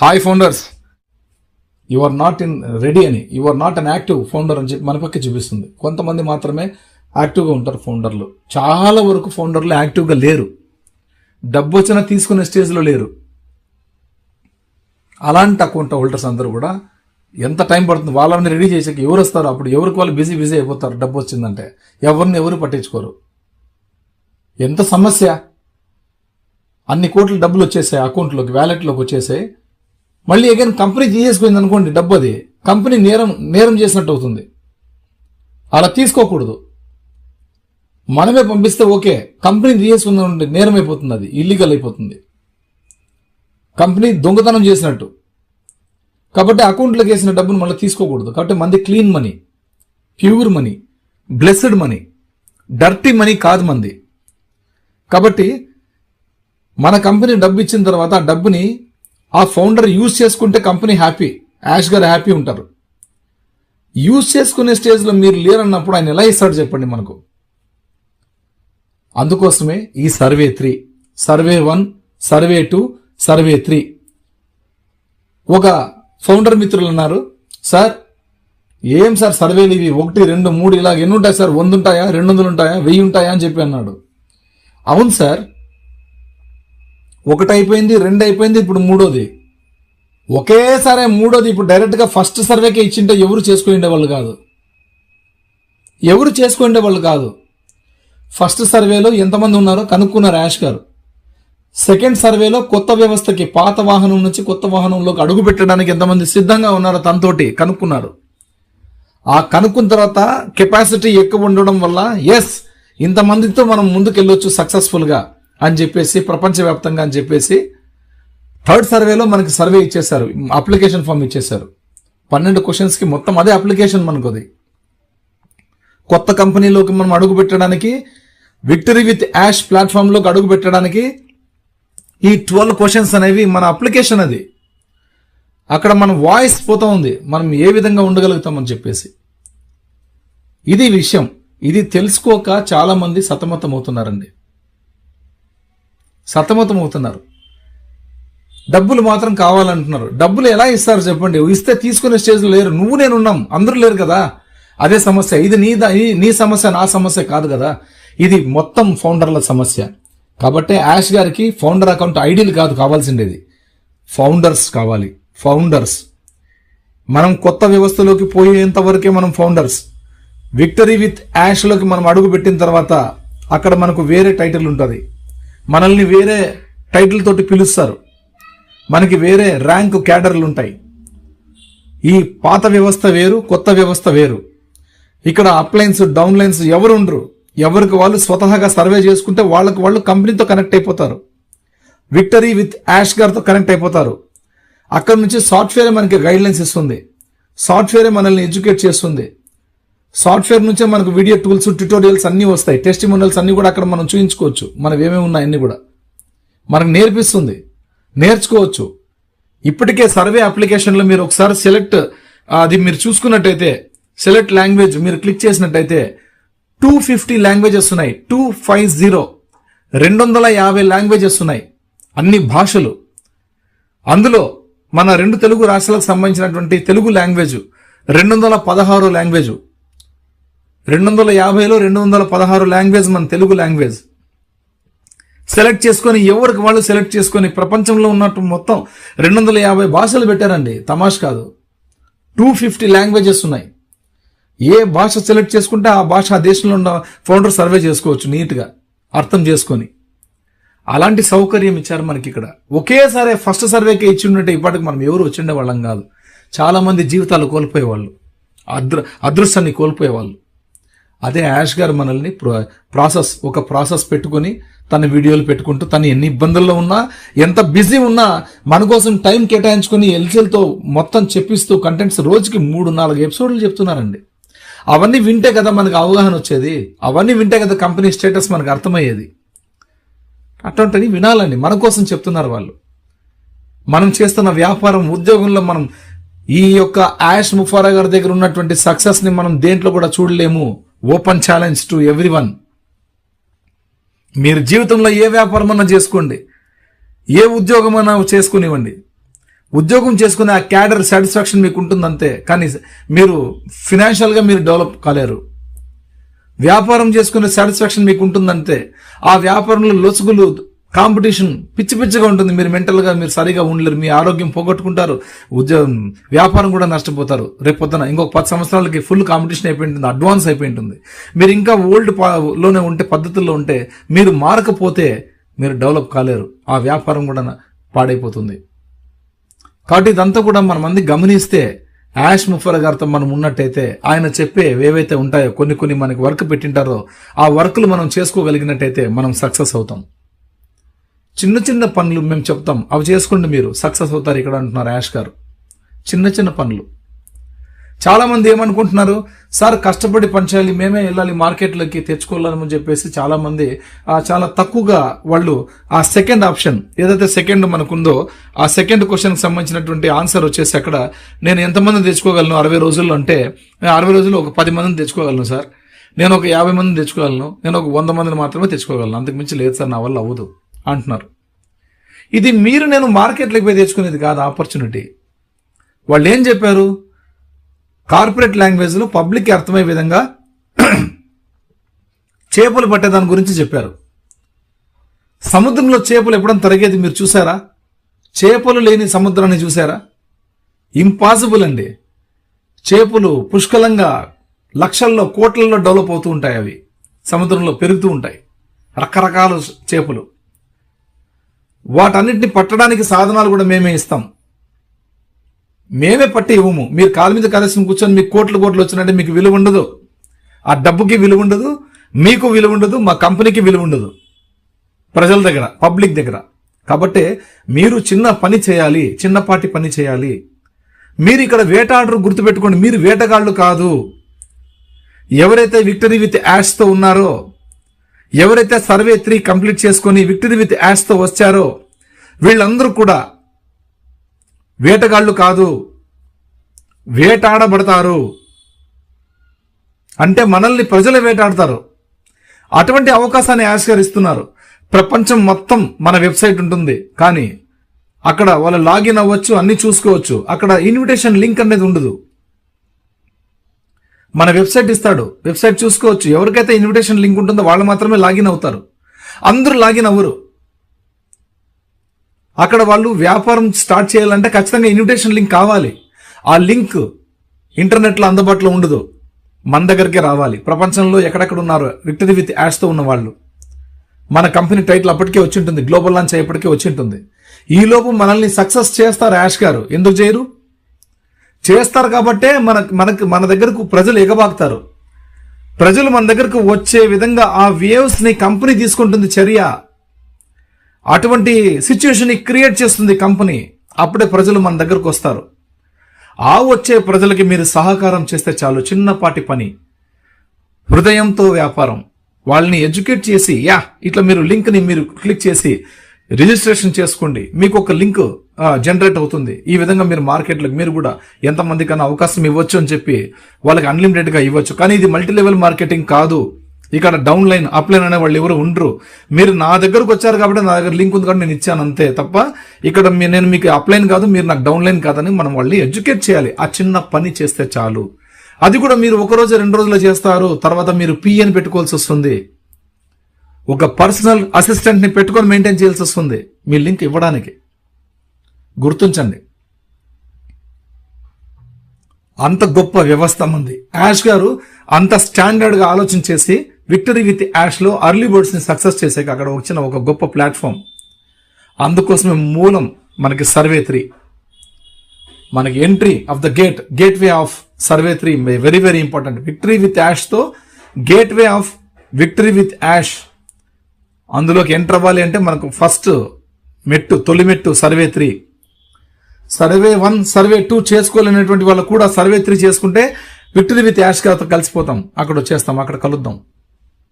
Hi founders, you are not in ready అని, you are not an active founder అని చెప్పి మన పక్క చూపిస్తుంది. కొంతమంది మాత్రమే యాక్టివ్గా ఉంటారు ఫౌండర్లు. చాలా వరకు ఫౌండర్లు యాక్టివ్గా లేరు, డబ్బు వచ్చినా తీసుకునే స్టేజ్లో లేరు. అలాంటి అకౌంట్ హోల్డర్స్ అందరూ కూడా ఎంత టైం పడుతుంది వాళ్ళని రెడీ చేసాక ఎవరు వస్తారు? అప్పుడు ఎవరికి వాళ్ళు బిజీ అయిపోతారు. డబ్బు వచ్చిందంటే ఎవరిని ఎవరు పట్టించుకోరు. ఎంత సమస్య! అన్ని కోట్ల డబ్బులు వచ్చేసాయి అకౌంట్లోకి, వ్యాలెట్లోకి వచ్చేసాయి. మళ్ళీ అగైన్ కంపెనీ తీసేసుకుంది అనుకోండి, డబ్బు అది కంపెనీ నేరం చేసినట్టు అవుతుంది. అలా తీసుకోకూడదు. మనమే పంపిస్తే ఓకే, కంపెనీ తీసేసుకుంది నేరం అయిపోతుంది, అది ఇల్లీగల్ అయిపోతుంది, కంపెనీ దొంగతనం చేసినట్టు. కాబట్టి అకౌంట్లోకి వేసిన డబ్బును మళ్ళీ తీసుకోకూడదు. కాబట్టి మంది clean money, pure money, blessed money, dirty money కాదు మంది. కాబట్టి మన కంపెనీ డబ్బు ఇచ్చిన తర్వాత ఆ డబ్బుని ఆ ఫౌండర్ యూజ్ చేసుకుంటే కంపెనీ హ్యాపీ, యాష్ గారు హ్యాపీ ఉంటారు. యూజ్ చేసుకునే స్టేజ్లో మీరు లేరన్నప్పుడు ఆయన ఎలా ఇస్తాడు చెప్పండి మనకు? అందుకోసమే ఈ సర్వే 3, సర్వే 1, సర్వే 2, సర్వే 3. ఒక ఫౌండర్ మిత్రులు అన్నారు, సార్ ఏం సార్ సర్వేలు ఇవి 1, 2, 3 ఇలాగ ఎన్ని ఉంటాయి సార్? 100 ఉంటాయా, 200 ఉంటాయా, 1000 ఉంటాయా అని చెప్పి అన్నాడు. అవును సార్, 1 అయిపోయింది, 2 అయిపోయింది, ఇప్పుడు 3వది. ఒకేసారి 3వది ఇప్పుడు డైరెక్ట్గా ఫస్ట్ సర్వేకే ఇచ్చింటే ఎవరు చేసుకునే వాళ్ళు కాదు. ఫస్ట్ సర్వేలో ఎంతమంది ఉన్నారో కనుక్కున్నారు యాష్ గారు. సెకండ్ సర్వేలో కొత్త వ్యవస్థకి, పాత వాహనం నుంచి కొత్త వాహనంలోకి అడుగు పెట్టడానికి ఎంతమంది సిద్ధంగా ఉన్నారో తనతోటి కనుక్కున్నారు. ఆ కనుక్కున్న తర్వాత కెపాసిటీ ఎక్కువ ఉండడం వల్ల ఎస్ ఇంతమందితో మనం ముందుకెళ్ళొచ్చు సక్సెస్ఫుల్గా అని చెప్పేసి, ప్రపంచవ్యాప్తంగా అని చెప్పేసి థర్డ్ సర్వేలో మనకి సర్వే ఇచ్చేశారు, అప్లికేషన్ ఫామ్ ఇచ్చేశారు. 12 క్వశ్చన్స్కి మొత్తం అదే అప్లికేషన్ మనకు. అది కొత్త కంపెనీలోకి మనం అడుగు పెట్టడానికి, విక్టరీ విత్ యాష్ ప్లాట్ఫామ్లోకి అడుగు పెట్టడానికి ఈ 12 క్వశ్చన్స్ అనేవి మన అప్లికేషన్. అది అక్కడ మన వాయిస్ పోతా ఉంది, మనం ఏ విధంగా ఉండగలుగుతామని చెప్పేసి. ఇది విషయం. ఇది తెలుసుకోక చాలా మంది సతమతం అవుతున్నారు. డబ్బులు మాత్రం కావాలంటున్నారు. డబ్బులు ఎలా ఇస్తారు చెప్పండి? ఇస్తే తీసుకునే స్టేజ్లో లేరు. నువ్వు నేను ఉన్నాం, అందరూ లేరు కదా. అదే సమస్య. ఇది నీ సమస్య, నా సమస్య కాదు కదా. ఇది మొత్తం ఫౌండర్ల సమస్య. కాబట్టి యాష్ గారికి ఫౌండర్ అకౌంట్ ఐడీలు కాదు కావాల్సిండేది, ఫౌండర్స్ కావాలి. ఫౌండర్స్. మనం కొత్త వ్యవస్థలోకి పోయేంత వరకే మనం ఫౌండర్స్. విక్టరీ విత్ యాష్లోకి మనం అడుగు పెట్టిన తర్వాత అక్కడ మనకు వేరే టైటిల్ ఉంటుంది. మనల్ని వేరే టైటిల్ తోటి పిలుస్తారు. మనకి వేరే ర్యాంకు క్యాడర్లు ఉంటాయి. ఈ పాత వ్యవస్థ వేరు, కొత్త వ్యవస్థ వేరు. ఇక్కడ అప్లైన్స్, డౌన్లైన్స్ ఎవరు ఉండరు. ఎవరికి వాళ్ళు స్వతహాగా సర్వే చేసుకుంటే వాళ్ళకు వాళ్ళు కంపెనీతో కనెక్ట్ అయిపోతారు, విక్టరీ విత్ యాష్ గారితో కనెక్ట్ అయిపోతారు. అక్కడ నుంచి సాఫ్ట్వేర్ మనకి గైడ్లైన్స్ ఇస్తుంది, సాఫ్ట్వేరే మనల్ని ఎడ్యుకేట్ చేస్తుంది. సాఫ్ట్వేర్ నుంచే మనకు వీడియో టూల్స్, ట్యుటోరియల్స్ అన్నీ వస్తాయి. టెస్టిమోనియల్స్ అన్నీ కూడా అక్కడ మనం చూపించుకోవచ్చు. మనం ఏమేమి ఉన్నాయి అన్నీ కూడా మనకు నేర్పిస్తుంది, నేర్చుకోవచ్చు. ఇప్పటికే సర్వే అప్లికేషన్లో మీరు ఒకసారి సెలెక్ట్, అది మీరు చూసుకున్నట్టయితే సెలెక్ట్ లాంగ్వేజ్ మీరు క్లిక్ చేసినట్టయితే 250 లాంగ్వేజెస్ ఉన్నాయి. 250 లాంగ్వేజెస్ ఉన్నాయి, అన్ని భాషలు. అందులో మన 2 తెలుగు రాష్ట్రాలకు సంబంధించినటువంటి తెలుగు లాంగ్వేజ్ 216 లాంగ్వేజ్. 250లో 216 లాంగ్వేజ్ మన తెలుగు లాంగ్వేజ్. సెలెక్ట్ చేసుకొని ఎవరికి వాళ్ళు సెలెక్ట్ చేసుకొని ప్రపంచంలో ఉన్నట్టు మొత్తం 250 భాషలు పెట్టారండి, తమాష్ కాదు. 250 లాంగ్వేజెస్ ఉన్నాయి. ఏ భాష సెలెక్ట్ చేసుకుంటే ఆ భాష ఆ దేశంలో ఉన్న ఫౌండర్ సర్వే చేసుకోవచ్చు నీట్గా అర్థం చేసుకొని. అలాంటి సౌకర్యం ఇచ్చారు మనకి ఇక్కడ. ఒకేసారి ఫస్ట్ సర్వేకే ఇచ్చి ఉన్నట్టే ఇప్పటికి మనం ఎవరు వచ్చిండే వాళ్ళం కాదు. చాలామంది జీవితాలు కోల్పోయేవాళ్ళు, అదృష్టాన్ని కోల్పోయేవాళ్ళు. అదే యాష్ గారు మనల్ని ఒక ప్రాసెస్ పెట్టుకొని తన వీడియోలు పెట్టుకుంటూ, తను ఎన్ని ఇబ్బందుల్లో ఉన్నా, ఎంత బిజీ ఉన్నా మన కోసం టైం కేటాయించుకొని ఎల్సెల్తో మొత్తం చెప్పిస్తూ కంటెంట్స్ రోజుకి 3-4 ఎపిసోడ్లు చెప్తున్నారండి. అవన్నీ వింటే కదా మనకు అవగాహన వచ్చేది, అవన్నీ వింటే కదా కంపెనీ స్టేటస్ మనకు అర్థమయ్యేది. అటువంటివి వినాలండి, మన కోసం చెప్తున్నారు వాళ్ళు. మనం చేస్తున్న వ్యాపారం, ఉద్యోగంలో మనం ఈ యొక్క యాష్ ముఫారా గారి దగ్గర ఉన్నటువంటి సక్సెస్ని మనం దేంట్లో కూడా చూడలేము. Open challenge to everyone. మీరు జీవితంలో ఏ వ్యాపారం అన్నా చేసుకోండి, ఏ ఉద్యోగం అన్నా చేసుకునివ్వండి, ఉద్యోగం చేసుకునే ఆ క్యాడర్ సాటిస్ఫాక్షన్ మీకు ఉంటుంది అంతే, కానీ మీరు ఫినాన్షియల్గా మీరు డెవలప్ కాలేరు. వ్యాపారం చేసుకునే సాటిస్ఫాక్షన్ మీకు ఉంటుందంతే, ఆ వ్యాపారంలో లొసుగులు కాంపిటీషన్ పిచ్చి పిచ్చిగా ఉంటుంది. మీరు మెంటల్గా మీరు సరిగా ఉండలేరు, మీ ఆరోగ్యం పోగొట్టుకుంటారు, వ్యాపారం కూడా నష్టపోతారు. రేపు పొద్దున ఇంకొక 10 సంవత్సరాలకి ఫుల్ కాంపిటీషన్ అయిపోయి ఉంటుంది, అడ్వాన్స్ అయిపోయి ఉంటుంది. మీరు ఇంకా ఓల్డ్ లోనే ఉంటే, పద్ధతుల్లో ఉంటే, మీరు మారకపోతే మీరు డెవలప్ కాలేరు, ఆ వ్యాపారం కూడా పాడైపోతుంది. కాబట్టి ఇదంతా కూడా మన మంది గమనిస్తే, యాష్ ముఫర్ గారితో మనం ఉన్నట్టయితే ఆయన చెప్పే ఏవైతే ఉంటాయో కొన్ని మనకి వర్క్ పెట్టింటారో ఆ వర్క్లు మనం చేసుకోగలిగినట్టయితే మనం సక్సెస్ అవుతాం. చిన్న చిన్న పనులు మేము చెప్తాం, అవి చేసుకోండి మీరు సక్సెస్ అవుతారు ఇక్కడ అంటున్నారు యాష్ గారు. చిన్న చిన్న పనులు. చాలా మంది ఏమనుకుంటున్నారు, సార్ కష్టపడి పనిచేయాలి, మేమే వెళ్ళాలి మార్కెట్లోకి తెచ్చుకోవాలని చెప్పేసి చాలా మంది చాలా తక్కువగా వాళ్ళు ఆ సెకండ్ ఆప్షన్ ఏదైతే సెకండ్ మనకుందో ఆ సెకండ్ క్వశ్చన్కి సంబంధించినటువంటి ఆన్సర్ వచ్చేసి అక్కడ నేను ఎంతమందిని తెచ్చుకోగలను 60 రోజుల్లో అంటే 60 రోజుల్లో ఒక 10 మందిని తెచ్చుకోగలను సార్, నేను ఒక 50 మందిని తెచ్చుకోగలను, నేను ఒక 100 మందిని మాత్రమే తెచ్చుకోగలను, అంతకు మించి లేదు సార్, నా వల్ల అవ్వదు అంటున్నారు. ఇది మీరు నేను మార్కెట్లోకి పోయి తెచ్చుకునేది కాదు ఆపర్చునిటీ. వాళ్ళు ఏం చెప్పారు, కార్పొరేట్ లాంగ్వేజ్లో పబ్లిక్కి అర్థమయ్యే విధంగా చేపలు పట్టేదాని గురించి చెప్పారు. సముద్రంలో చేపలు ఎప్పుడైనా తరిగేది మీరు చూసారా? చేపలు లేని సముద్రాన్ని చూసారా? ఇంపాసిబుల్ అండి. చేపలు పుష్కలంగా లక్షల్లో కోట్లలో డెవలప్ అవుతూ ఉంటాయి, అవి సముద్రంలో పెరుగుతూ ఉంటాయి, రకరకాల చేపలు. వాటన్నిటిని పట్టడానికి సాధనాలు కూడా మేమే ఇస్తాం, మేమే పట్టి ఇవ్వము. మీరు కాలు మీద కలిసి కూర్చొని మీకు కోట్లు వచ్చినట్టే మీకు విలువ ఉండదు, ఆ డబ్బుకి విలువ ఉండదు, మీకు విలువ ఉండదు, మా కంపెనీకి విలువ ఉండదు ప్రజల దగ్గర, పబ్లిక్ దగ్గర. కాబట్టి మీరు చిన్న పని చేయాలి, చిన్నపాటి పని చేయాలి. మీరు ఇక్కడ వేటాడరు, గుర్తుపెట్టుకోండి, మీరు వేటగాళ్ళు కాదు. ఎవరైతే విక్టరీ విత్ యాష్తో ఉన్నారో, ఎవరైతే సర్వే 3 కంప్లీట్ చేసుకొని విక్టరీ విత్ యాష్తో వచ్చారో వీళ్ళందరూ కూడా వేటగాళ్ళు కాదు, వేటాడబడతారు. అంటే మనల్ని ప్రజలు వేటాడతారు. అటువంటి అవకాశాన్ని ఆవిష్కరిస్తున్నారు. ప్రపంచం మొత్తం మన వెబ్సైట్ ఉంటుంది, కానీ అక్కడ వాళ్ళు లాగిన్ అవ్వచ్చు, అన్ని చూసుకోవచ్చు. అక్కడ ఇన్విటేషన్ లింక్ అనేది ఉండదు. మన వెబ్సైట్ ఇస్తాడు, వెబ్సైట్ చూసుకోవచ్చు. ఎవరికైతే ఇన్విటేషన్ లింక్ ఉంటుందో వాళ్ళు మాత్రమే లాగిన్ అవుతారు, అందరూ లాగిన్ అవ్వరు. అక్కడ వాళ్ళు వ్యాపారం స్టార్ట్ చేయాలంటే ఖచ్చితంగా ఇన్విటేషన్ లింక్ కావాలి. ఆ లింక్ ఇంటర్నెట్లో అందుబాటులో ఉండదు, మన దగ్గరికే రావాలి. ప్రపంచంలో ఎక్కడెక్కడ ఉన్నారు విక్టరీ విత్ యాష్తో ఉన్న వాళ్ళు, మన కంపెనీ టైటిల్ అప్పటికే వచ్చి ఉంటుంది, గ్లోబల్ లాంచ్ అయ్యేప్పటికే వచ్చి ఉంటుంది. ఈలోపు మనల్ని సక్సెస్ చేస్తారు యాష్ గారు. ఎందుకు చేయరు? చేస్తారు కాబట్టే మన దగ్గరకు ప్రజలు ఎగబాకుతారు. ప్రజలు మన దగ్గరకు వచ్చే విధంగా ఆ వేవ్స్ ని కంపెనీ తీసుకుంటుంది చర్య. అటువంటి సిచ్యువేషన్ ని క్రియేట్ చేస్తుంది కంపెనీ. అప్పుడే ప్రజలు మన దగ్గరకు వస్తారు. ఆ వచ్చే ప్రజలకి మీరు సహకారం చేస్తే చాలు. చిన్నపాటి పని, హృదయంతో వ్యాపారం. వాళ్ళని ఎడ్యుకేట్ చేసి, ఇట్లా మీరు లింక్ ని మీరు క్లిక్ చేసి రిజిస్ట్రేషన్ చేసుకోండి, మీకు ఒక లింక్ జనరేట్ అవుతుంది. ఈ విధంగా మీరు మార్కెట్లకు మీరు కూడా ఎంతమంది కన్నా అవకాశం ఇవ్వచ్చు అని చెప్పి వాళ్ళకి అన్లిమిటెడ్ గా ఇవ్వచ్చు. కానీ ఇది మల్టీ లెవెల్ మార్కెటింగ్ కాదు. ఇక్కడ డౌన్ లైన్, అప్ లైన్ అనే వాళ్ళు ఎవరు ఉండరు. మీరు నా దగ్గరకు వచ్చారు కాబట్టి నా దగ్గర లింక్ ఉంది కాబట్టి నేను ఇచ్చాను అంతే తప్ప ఇక్కడ నేను మీకు అప్ లైన్ కాదు, మీరు నాకు డౌన్ లైన్ కాదని మనం వాళ్ళని ఎడ్యుకేట్ చేయాలి. ఆ చిన్న పని చేస్తే చాలు. అది కూడా మీరు 1 రోజు 2 రోజులు చేస్తారు, తర్వాత మీరు పిఎని పెట్టుకోవాల్సి వస్తుంది. ఒక పర్సనల్ అసిస్టెంట్ ని పెట్టుకొని మెయింటైన్ చేయాల్సి వస్తుంది మీ లింక్ ఇవ్వడానికి. గుర్తుంచండి, అంత గొప్ప వ్యవస్థ ఉంది. యాష్ గారు అంత స్టాండర్డ్ గా ఆలోచన చేసి విక్టరీ విత్ యాష్ లో అర్లీ బర్డ్స్ ని సక్సెస్ చేసాక అక్కడ వచ్చిన ఒక గొప్ప ప్లాట్ఫామ్. అందుకోసమే మూలం మనకి సర్వే 3, మనకి entry of the gateway of survey 3 very very important. Victory with Yash తో gateway of victory with Yash, అందులోకి ఎంటర్ అవ్వాలి అంటే మనకు ఫస్ట్ మెట్టు, తొలి మెట్టు సర్వే 3. సర్వే 1 సర్వే 2 చేసుకోలేనటువంటి వాళ్ళు కూడా సర్వే 3 చేసుకుంటే విక్టరీ విత్ యాష్ గారితో కలిసిపోతాం. అక్కడ వచ్చేస్తాం, అక్కడ కలుద్దాం.